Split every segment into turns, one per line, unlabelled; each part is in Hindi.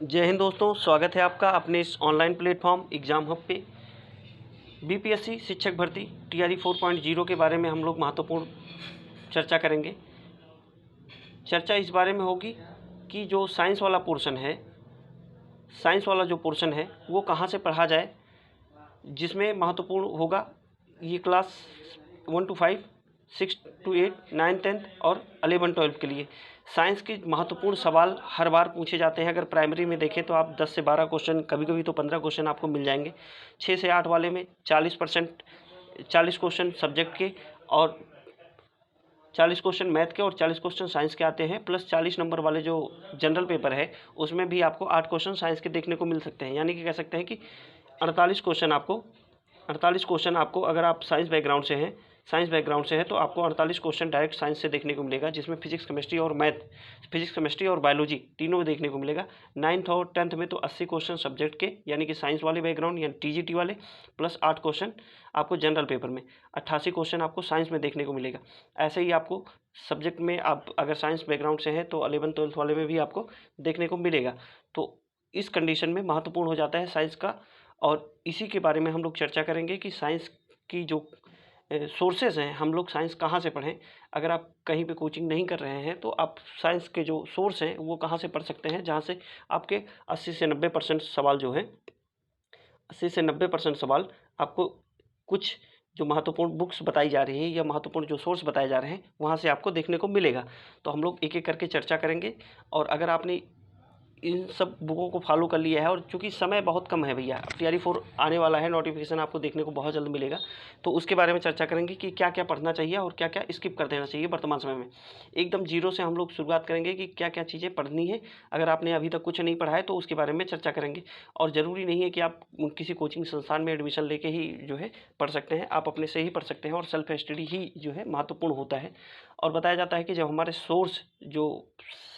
जय हिंद दोस्तों, स्वागत है आपका अपने इस ऑनलाइन प्लेटफॉर्म एग्ज़ाम हब पे। बीपीएससी शिक्षक भर्ती टीआरई 4.0 के बारे में हम लोग महत्वपूर्ण चर्चा करेंगे। चर्चा इस बारे में होगी कि जो साइंस वाला पोर्शन है, साइंस वाला जो पोर्शन है वो कहाँ से पढ़ा जाए, जिसमें महत्वपूर्ण होगा ये क्लास 1 to 5, 6 to 8, 9, 10 और 11, 12 के लिए साइंस के महत्वपूर्ण सवाल हर बार पूछे जाते हैं। अगर प्राइमरी में देखें तो आप 10 से 12 क्वेश्चन, कभी कभी तो 15 क्वेश्चन आपको मिल जाएंगे। 6 से 8 वाले में 40 क्वेश्चन सब्जेक्ट के और 40 क्वेश्चन मैथ के और 40 क्वेश्चन साइंस के आते हैं, प्लस 40 नंबर वाले जो जनरल पेपर है उसमें भी आपको 8 क्वेश्चन साइंस के देखने को मिल सकते हैं। यानी कि कह सकते हैं कि 48 क्वेश्चन आपको अगर आप साइंस बैकग्राउंड से हैं तो आपको 48 क्वेश्चन डायरेक्ट साइंस से देखने को मिलेगा, जिसमें फिजिक्स केमिस्ट्री और बायोलॉजी तीनों में देखने को मिलेगा। 9th और 10th में तो 80 क्वेश्चन सब्जेक्ट के, यानी कि साइंस वाले बैकग्राउंड यानी टीजीटी वाले, प्लस 8 क्वेश्चन आपको जनरल पेपर में, 88 क्वेश्चन आपको साइंस में देखने को मिलेगा। ऐसे ही आपको सब्जेक्ट में, आप अगर साइंस बैकग्राउंड से हैं तो 11th 12th वाले में भी आपको देखने को मिलेगा। तो इस कंडीशन में महत्वपूर्ण हो जाता है साइंस का, और इसी के बारे में हम लोग चर्चा करेंगे कि साइंस की जो सोर्सेज हैं, हम लोग साइंस कहाँ से पढ़ें। अगर आप कहीं पे कोचिंग नहीं कर रहे हैं तो आप साइंस के जो सोर्स हैं वो कहाँ से पढ़ सकते हैं, जहाँ से आपके 80 से 90% सवाल जो हैं, 80 से 90% सवाल आपको कुछ जो महत्वपूर्ण बुक्स बताई जा रही है या महत्वपूर्ण जो सोर्स बताए जा रहे हैं वहाँ से आपको देखने को मिलेगा। तो हम लोग एक एक करके चर्चा करेंगे। और अगर आपने इन सब बुकों को फॉलो कर लिया है, और चूंकि समय बहुत कम है भैया, टीआरई 4 आने वाला है, नोटिफिकेशन आपको देखने को बहुत जल्द मिलेगा, तो उसके बारे में चर्चा करेंगे कि क्या क्या पढ़ना चाहिए और क्या क्या स्किप कर देना चाहिए वर्तमान समय में। एकदम जीरो से हम लोग शुरुआत करेंगे कि क्या क्या चीज़ें पढ़नी है। अगर आपने अभी तक कुछ नहीं पढ़ा है तो उसके बारे में चर्चा करेंगे। और ज़रूरी नहीं है कि आप किसी कोचिंग संस्थान में एडमिशन लेके ही जो है पढ़ सकते हैं, आप अपने से ही पढ़ सकते हैं, और सेल्फ स्टडी ही जो है महत्वपूर्ण होता है। और बताया जाता है कि जब हमारे सोर्स जो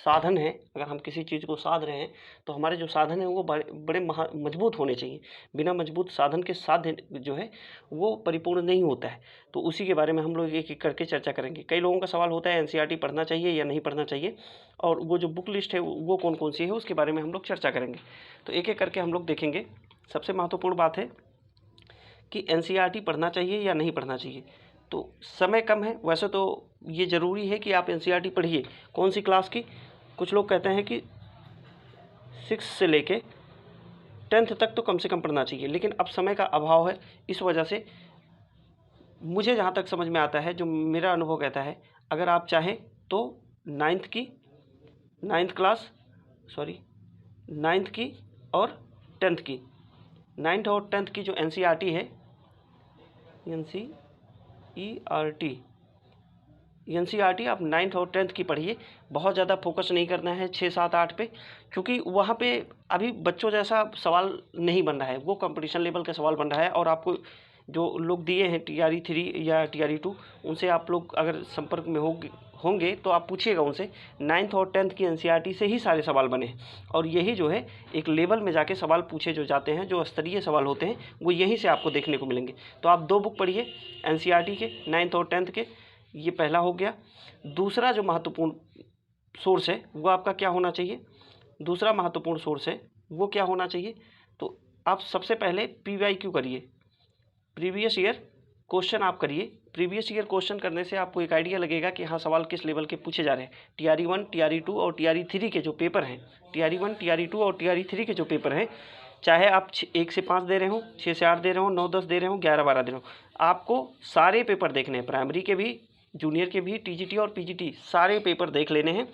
साधन है, अगर हम किसी चीज़ को साध रहे हैं तो हमारे जो साधन है वो बड़े मजबूत होने चाहिए। बिना मजबूत साधन के साध्य जो है वो परिपूर्ण नहीं होता है। तो उसी के बारे में हम लोग एक एक करके चर्चा करेंगे। कई लोगों का सवाल होता है एनसीईआरटी पढ़ना चाहिए या नहीं पढ़ना चाहिए, और वो जो बुक लिस्ट है वो कौन कौन सी है उसके बारे में हम लोग चर्चा करेंगे। तो एक एक करके हम लोग देखेंगे। सबसे महत्वपूर्ण बात है कि एनसीईआरटी पढ़ना चाहिए या नहीं पढ़ना चाहिए। तो समय कम है, वैसे तो ये ज़रूरी है कि आप एनसीईआरटी पढ़िए। कौन सी क्लास की? कुछ लोग कहते हैं कि 6 से लेके 10th तक तो कम से कम पढ़ना चाहिए, लेकिन अब समय का अभाव है। इस वजह से मुझे जहाँ तक समझ में आता है, जो मेरा अनुभव कहता है, अगर आप चाहें तो 9th की और 10th की, 9th और 10th की जो एनसीईआरटी है, एनसीईआरटी आप 9th और 10th की पढ़िए। बहुत ज़्यादा फोकस नहीं करना है 6, 7, 8 पे, क्योंकि वहाँ पे अभी बच्चों जैसा सवाल नहीं बन रहा है, वो कंपटीशन लेवल का सवाल बन रहा है। और आपको जो लोग दिए हैं टीआरई 3 या टीआरई 2, उनसे आप लोग अगर संपर्क में होंगे तो आप पूछिएगा उनसे। 9th और 10th की एनसीईआरटी से ही सारे सवाल बने हैं, और यही जो है एक लेवल में जाके सवाल पूछे जो जाते हैं, जो स्तरीय सवाल होते हैं वो यहीं से आपको देखने को मिलेंगे। तो आप 2 बुक पढ़िए एनसीईआरटी के, 9th और 10th के। ये पहला हो गया। दूसरा जो महत्वपूर्ण सोर्स है वो आपका क्या होना चाहिए? दूसरा महत्वपूर्ण सोर्स है वो क्या होना चाहिए? तो आप सबसे पहले पीवाईक्यू करिए, प्रीवियस ईयर क्वेश्चन आप करिए। प्रीवियस ईयर क्वेश्चन करने से आपको एक आइडिया लगेगा कि हाँ सवाल किस लेवल के पूछे जा रहे हैं। टीआरई 1, टीआरई 2 और टीआरई 3 के जो पेपर हैं, टीआरई 1, टीआरई 2 और टीआरई 3 के जो पेपर हैं, चाहे आप 1 से 5 दे रहे हो, 6 से 8 दे रहे हो, 9, 10 दे रहे हो, 11, 12 दे रहे हो, आपको सारे पेपर देखने हैं। प्राइमरी के भी, जूनियर के भी, टीजीटी और पीजीटी सारे पेपर देख लेने हैं।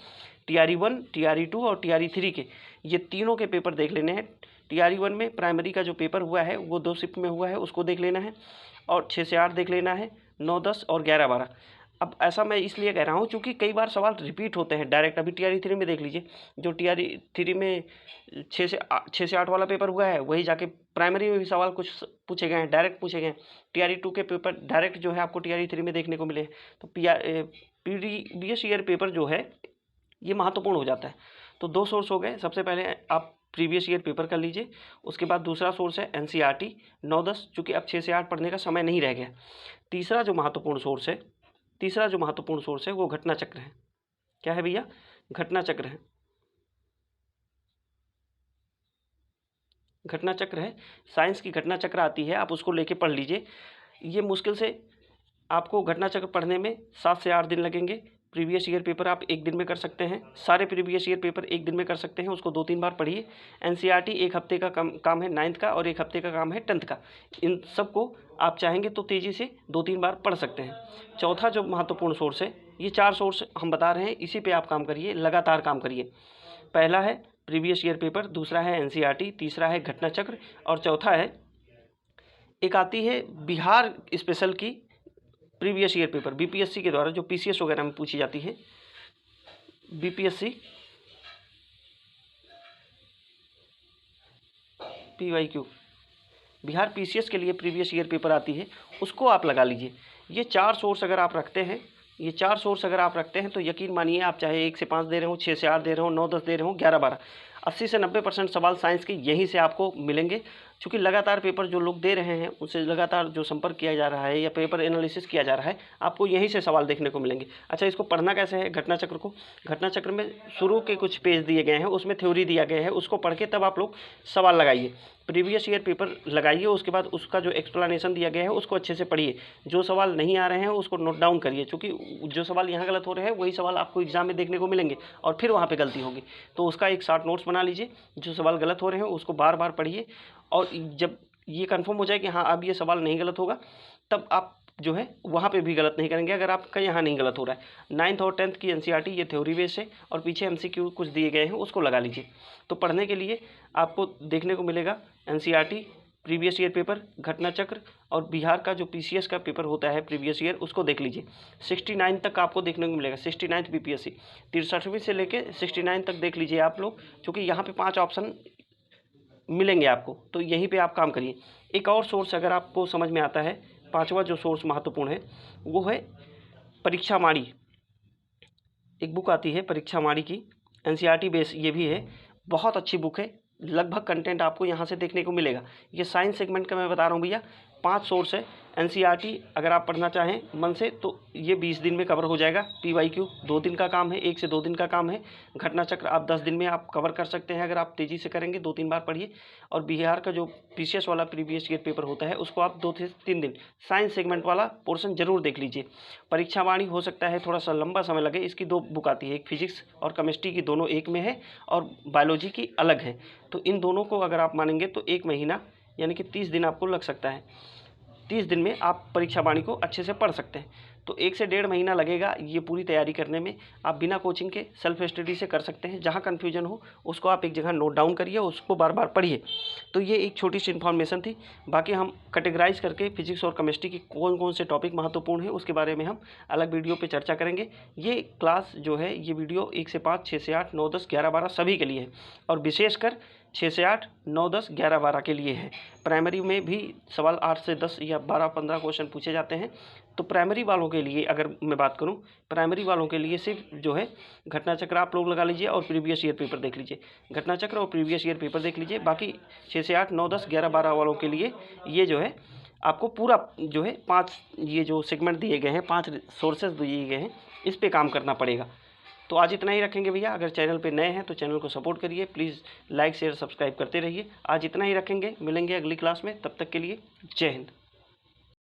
टीआरई 1, टीआरई 2 और टीआरई 3 के ये तीनों के पेपर देख लेने हैं। टीआरई 1 में प्राइमरी का जो पेपर हुआ है वो 2 शिफ्ट में हुआ है, उसको देख लेना है, और 6 से 8 देख लेना है, 9, 10 और 11, 12। अब ऐसा मैं इसलिए कह रहा हूँ क्योंकि कई बार सवाल रिपीट होते हैं डायरेक्ट। अभी टीआरई 3 में देख लीजिए, जो टीआरई 3 में 6 से 8 वाला पेपर हुआ है, वही जाके प्राइमरी में भी सवाल कुछ पूछे गए हैं, डायरेक्ट पूछे गए हैं। टीआरई 2 के पेपर डायरेक्ट जो है आपको टीआरई 3 में देखने को मिले हैं। तो प्रीवियस ईयर पेपर जो है ये महत्वपूर्ण हो जाता है। तो 2 सोर्स हो गए। सबसे पहले आप प्रीवियस ईयर पेपर कर लीजिए, उसके बाद दूसरा सोर्स है एनसीईआरटी 9, 10, चूँकि अब 6 से 8 पढ़ने का समय नहीं रह गया। तीसरा जो महत्वपूर्ण सोर्स है वो घटना चक्र है। क्या है भैया? घटना चक्र है। घटना चक्र है, साइंस की घटना चक्र आती है, आप उसको लेके पढ़ लीजिए। ये मुश्किल से आपको घटना चक्र पढ़ने में 7 से 8 दिन लगेंगे। प्रीवियस ईयर पेपर आप एक दिन में कर सकते हैं, सारे प्रीवियस ईयर पेपर एक दिन में कर सकते हैं, उसको 2-3 बार पढ़िए। एनसीईआरटी एक हफ्ते का काम है 9th का, और एक हफ्ते का काम है 10th का। इन सबको आप चाहेंगे तो तेज़ी से 2-3 बार पढ़ सकते हैं। चौथा जो महत्वपूर्ण सोर्स है, ये 4 सोर्स हम बता रहे हैं, इसी पे आप काम करिए, लगातार काम करिए। पहला है प्रीवियस ईयर पेपर, दूसरा है एनसीईआरटी, तीसरा है घटना चक्र, और चौथा है एक आती है बिहार स्पेशल की प्रीवियस ईयर पेपर, बीपीएससी के द्वारा जो पीसीएस वगैरह में पूछी जाती है। बीपीएससी पीवाईक्यू, बिहार पीसीएस के लिए प्रीवियस ईयर पेपर आती है, उसको आप लगा लीजिए। ये 4 सोर्स अगर आप रखते हैं, ये 4 सोर्स अगर आप रखते हैं तो यकीन मानिए, आप चाहे 1 से 5 दे रहे हो, 6 से 8 दे रहे हो, 9-10 दे रहे हो, 11-12, 80 से 90% सवाल साइंस के यहीं से आपको मिलेंगे। क्योंकि लगातार पेपर जो लोग दे रहे हैं उनसे लगातार जो संपर्क किया जा रहा है या पेपर एनालिसिस किया जा रहा है, आपको यहीं से सवाल देखने को मिलेंगे। अच्छा, इसको पढ़ना कैसे है घटना चक्र को? घटना चक्र में शुरू के कुछ पेज दिए गए हैं, उसमें थ्योरी दिया गया है, उसको पढ़ के तब आप लोग सवाल लगाइए। प्रीवियस ईयर पेपर लगाइए, उसके बाद उसका जो एक्सप्लेनेशन दिया गया है उसको अच्छे से पढ़िए। जो सवाल नहीं आ रहे हैं उसको नोट डाउन करिए, क्योंकि जो सवाल यहाँ गलत हो रहे हैं वही सवाल आपको एग्जाम में देखने को मिलेंगे और फिर वहाँ पे गलती होगी। तो उसका एक शॉर्ट नोट्स बना लीजिए, जो सवाल गलत हो रहे हैं उसको बार बार पढ़िए, और जब ये कंफर्म हो जाए कि हाँ अब ये सवाल नहीं गलत होगा, तब आप जो है वहाँ पे भी गलत नहीं करेंगे, अगर आपका यहाँ नहीं गलत हो रहा है। 9th और 10th की एनसीईआरटी ये थ्योरी बेस है, और पीछे एमसीक्यू कुछ दिए गए हैं, उसको लगा लीजिए। तो पढ़ने के लिए आपको देखने को मिलेगा एनसीईआरटी, प्रीवियस ईयर पेपर, घटना चक्र, और बिहार का जो पीसीएस का पेपर होता है प्रीवियस ईयर, उसको देख लीजिए। 69 तक आपको देखने को मिलेगा, 69th बीपीएससी, 63वीं से लेके 69 तक देख लीजिए आप लोग, क्योंकि यहाँ पे 5 ऑप्शन मिलेंगे आपको, तो यहीं पे आप काम करिए। एक और सोर्स अगर आपको समझ में आता है, 5वां जो सोर्स महत्वपूर्ण है वो है परीक्षामाणी। एक बुक आती है परीक्षामाणी की, एनसीईआरटी बेस ये भी है, बहुत अच्छी बुक है, लगभग कंटेंट आपको यहाँ से देखने को मिलेगा। ये साइंस सेगमेंट का मैं बता रहा हूँ भैया, 5 सोर्स है। एनसीईआरटी अगर आप पढ़ना चाहें मन से तो ये 20 दिन में कवर हो जाएगा। पीवाईक्यू 2 दिन का काम है, 1 से 2 दिन का काम है। घटना चक्र आप 10 दिन में आप कवर कर सकते हैं, अगर आप तेज़ी से करेंगे, 2-3 बार पढ़िए। और बिहार का जो पीसीएस वाला प्रीवियस ईयर पेपर होता है उसको आप 2 से 3 दिन साइंस सेगमेंट वाला पोर्शन जरूर देख लीजिए। परीक्षावाणी हो सकता है थोड़ा सा लंबा समय लगे, इसकी 2 बुक आती है, एक फिजिक्स और केमिस्ट्री की दोनों एक में है, और बायोलॉजी की अलग है। तो इन दोनों को अगर आप मानेंगे तो 1 महीना यानी कि 30 दिन आपको लग सकता है। 30 दिन में आप परीक्षावाणी को अच्छे से पढ़ सकते हैं। तो 1 से 1.5 महीना लगेगा ये पूरी तैयारी करने में। आप बिना कोचिंग के सेल्फ स्टडी से कर सकते हैं। जहाँ कन्फ्यूजन हो उसको आप एक जगह नोट डाउन करिए, उसको बार बार पढ़िए। तो ये एक छोटी सी इन्फॉर्मेशन थी। बाकी हम कैटेगराइज करके फिजिक्स और केमिस्ट्री की कौन कौन से टॉपिक महत्वपूर्ण है उसके बारे में हम अलग वीडियो पर चर्चा करेंगे। ये क्लास जो है, ये वीडियो 1 से 5, 6 से 8, 9, 10, 11, 12 सभी के लिए है, और विशेषकर 6 से 8, 9, 10, 11, 12 के लिए है। प्राइमरी में भी सवाल 8 से 10 या 12-15 क्वेश्चन पूछे जाते हैं। तो प्राइमरी वालों के लिए अगर मैं बात करूं, प्राइमरी वालों के लिए सिर्फ जो है घटना चक्र आप लोग लगा लीजिए और प्रीवियस ईयर पेपर देख लीजिए। घटना चक्र और प्रीवियस ईयर पेपर देख लीजिए। बाकी 6 से 8, 9, 10, 11, 12 वालों के लिए ये जो है आपको पूरा जो है 5 ये जो सेगमेंट दिए गए हैं, 5 सोर्सेज दिए गए हैं, इस पर काम करना पड़ेगा। तो आज इतना ही रखेंगे भैया। अगर चैनल पे नए हैं तो चैनल को सपोर्ट करिए, प्लीज़ लाइक शेयर सब्सक्राइब करते रहिए। आज इतना ही रखेंगे, मिलेंगे अगली क्लास में, तब तक के लिए जय हिंद।